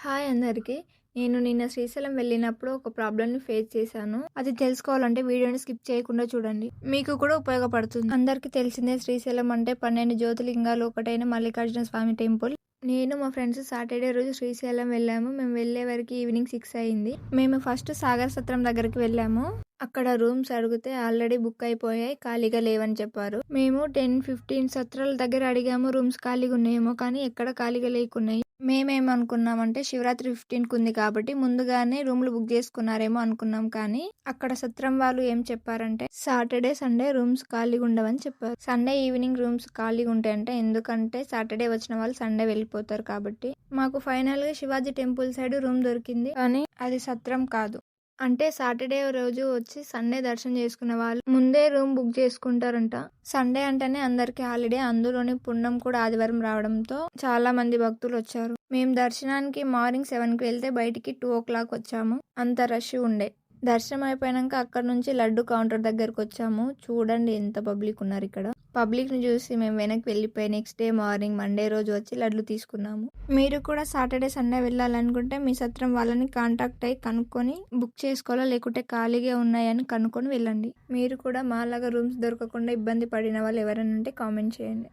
Hi అందరికి. నేను నిన్న శ్రీశైలం వెళ్ళినప్పుడు ఒక ప్రాబ్లమ్‌ని ఫేస్ చేశాను. అది తెలుసుకోవాలంటే వీడియోని స్కిప్ చేయకుండా చూడండి. మీకు కూడా ఉపయోగపడుతుంది. అందరికీ తెలిసిందే శ్రీశైలం అంటే 12 జ్యోతిర్లింగాలు ఒకటైన మల్లికార్జున స్వామి టెంపుల్. నేను మా ఫ్రెండ్స్ సాటర్డే రోజు శ్రీశైలం వెళ్ళాము. మేము వెళ్ళే వరకు ఈవినింగ్ 6 అయింది. మేము ఫస్ట్ సాగర్ సత్రం దగ్గరికి వెళ్ళాము. అక్కడ రూమ్స్ అడిగితే ఆల్రెడీ బుక్ అయిపోయాయి, ఖాళీగా లేవని చెప్పారు. మేము 10-15 సత్రాల దగ్గర అడిగాము రూమ్స్ ఖాళీగా ఉన్నాయేమో, కానీ ఎక్కడ ఖాళీగా లేకున్నాయి. మేమేమనుకున్నామంటే శివరాత్రి 15కి ఉంది కాబట్టి ముందుగానే రూమ్లు బుక్ చేసుకున్నారేమో అనుకున్నాం. కానీ అక్కడ సత్రం వాళ్ళు ఏం చెప్పారంటే సాటర్డే సండే రూమ్స్ ఖాళీగా ఉండవని చెప్పారు. సండే ఈవినింగ్ రూమ్స్ ఖాళీగా ఉంటాయంటే, ఎందుకంటే సాటర్డే వచ్చిన వాళ్ళు సండే వెళ్ళిపోతారు కాబట్టి. మాకు ఫైనల్ గా శివాజీ టెంపుల్ సైడ్ రూమ్ దొరికింది, కానీ అది సత్రం కాదు. అంటే సాటర్డే రోజు వచ్చి సండే దర్శనం చేసుకున్న వాళ్ళు ముందే రూమ్ బుక్ చేసుకుంటారంట. సండే అంటేనే అందరికి హాలిడే, అందులోని పుణ్యం కూడా ఆదివారం రావడంతో చాలా మంది భక్తులు వచ్చారు. మేము దర్శనానికి మార్నింగ్ 7కి వెళ్తే బయటికి 2 o'clock వచ్చాము. అంత రష్ ఉండే. దర్శనం అయిపోయాక అక్కడ నుంచి లడ్డు కౌంటర్ దగ్గరకు వచ్చాము. చూడండి ఎంత పబ్లిక్ ఉన్నారు ఇక్కడ. పబ్లిక్ ని చూసి మేము వెనక్కి వెళ్ళిపోయి నెక్స్ట్ డే మార్నింగ్ మండే రోజు వచ్చి లడ్లు తీసుకున్నాము. మీరు కూడా సాటర్డే సండే వెళ్ళాలనుకుంటే మీ సత్రం వాళ్ళని కాంటాక్ట్ అయ్యి కనుక్కొని బుక్ చేసుకోవాలా, లేకుంటే ఖాళీగా ఉన్నాయని కనుక్కొని వెళ్ళండి. మీరు కూడా మాలాగా రూమ్స్ దొరకకుండా ఇబ్బంది పడిన వాళ్ళు ఎవరైనా ఉంటే కామెంట్ చేయండి.